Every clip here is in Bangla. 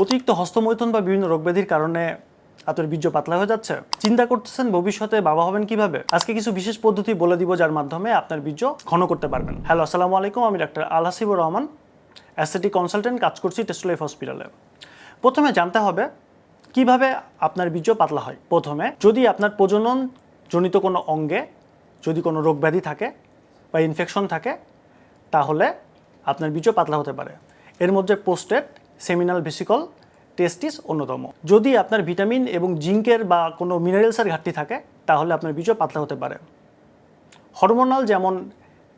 অতিরিক্ত হস্তমৈথুন বা বিভিন্ন রোগব্যাধির কারণে আপনার বীর্য পাতলা হয়ে যাচ্ছে, চিন্তা করতেছেন ভবিষ্যতে বাবা হবেন কিভাবে? আজকে কিছু বিশেষ পদ্ধতি বলে দিব যার মাধ্যমে আপনার বীর্য ঘন করতে পারবেন। হ্যালো, আসসালামু আলাইকুম। আমি ডাক্তার আল হাসিবুর রহমান, অ্যাস্থেটিক কনসালটেন্ট, কাজ করছি টেস্ট লাইফ হসপিটালে। প্রথমে জানতে হবে কিভাবে আপনার বীর্য পাতলা হয়। প্রথমে যদি আপনার প্রজনন জনিত কোনো অঙ্গে যদি কোনো রোগব্যাধি থাকে বা ইনফেকশন থাকে, তাহলে আপনার বীর্য পাতলা হতে পারে। এর মধ্যে প্রোস্টেট, সেমিনাল ভেসিকল, টেস্টিস অন্যতম। যদি আপনার ভিটামিন এবং জিঙ্কের বা কোনো মিনারেলসের ঘাটতি থাকে, তাহলে আপনার বীর্য পাতলা হতে পারে। হরমোনাল যেমন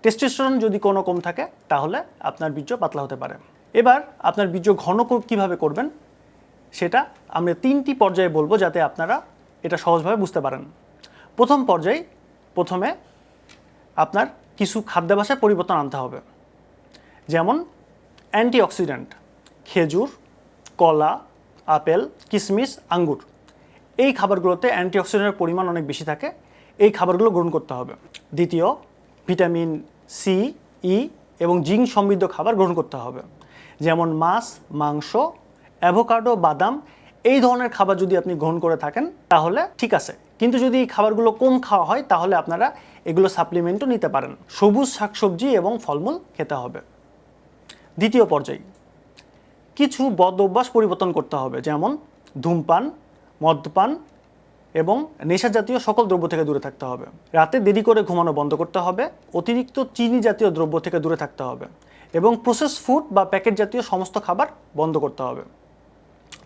টেস্টোস্টেরন যদি কোনো কম থাকে, তাহলে আপনার বীর্য পাতলা হতে পারে। এবার আপনার বীর্য ঘন কীভাবে করবেন সেটা আমরা 3টি পর্যায়ে বলবো, যাতে আপনারা এটা সহজভাবে বুঝতে পারেন। প্রথম পর্যায়ে প্রথমে আপনার কিছু খাদ্যাভ্যাসে পরিবর্তন আনতে হবে, যেমন অ্যান্টিঅক্সিডেন্ট, খেজুর, কলা, আপেল, কিশমিশ, আঙ্গুর। এই খাবারগুলোতে অ্যান্টিঅক্সিডেন্টের পরিমাণ অনেক বেশি থাকে, এই খাবারগুলো গ্রহণ করতে হবে। দ্বিতীয়, ভিটামিন সি, ই এবং জিঙ্ক সমৃদ্ধ খাবার গ্রহণ করতে হবে, যেমন মাছ, মাংস, অ্যাভোকাডো, বাদাম। এই ধরনের খাবার যদি আপনি গ্রহণ করে থাকেন তাহলে ঠিক আছে, কিন্তু যদি এই খাবারগুলো কম খাওয়া হয় তাহলে আপনারা এগুলো সাপ্লিমেন্টও নিতে পারেন। সবুজ শাকসবজি এবং ফলমূল খেতে হবে। দ্বিতীয় পর্যায়ে কিছু বদ অভ্যাস পরিবর্তন করতে হবে, যেমন ধূমপান, মদ্যপান এবং নেশা জাতীয় সকল দ্রব্য থেকে দূরে থাকতে হবে। রাতে দেরি করে ঘুমানো বন্ধ করতে হবে। অতিরিক্ত চিনি জাতীয় দ্রব্য থেকে দূরে থাকতে হবে এবং প্রসেস ফুড বা প্যাকেট জাতীয় সমস্ত খাবার বন্ধ করতে হবে।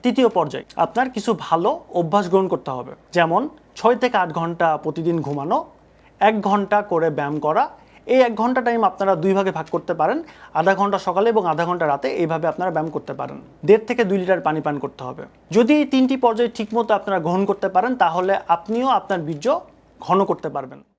তৃতীয় পর্যায়ে আপনার কিছু ভালো অভ্যাস গ্রহণ করতে হবে, যেমন 6 থেকে 8 ঘন্টা প্রতিদিন ঘুমানো, 1 ঘন্টা করে ব্যায়াম করা। এই 1 ঘন্টা টাইম আপনারা 2 ভাগে ভাগ করতে পারেন, আধা ঘন্টা সকালে এবং আধা ঘন্টা রাতে। এইভাবে আপনারা ব্যায়াম করতে পারেন। 1.5 থেকে 2 লিটার পানি পান করতে হবে। যদি এই 3টি পর্যায়ে ঠিকমতো আপনারা গ্রহণ করতে পারেন, তাহলে আপনিও আপনার বীর্য ঘন করতে পারবেন।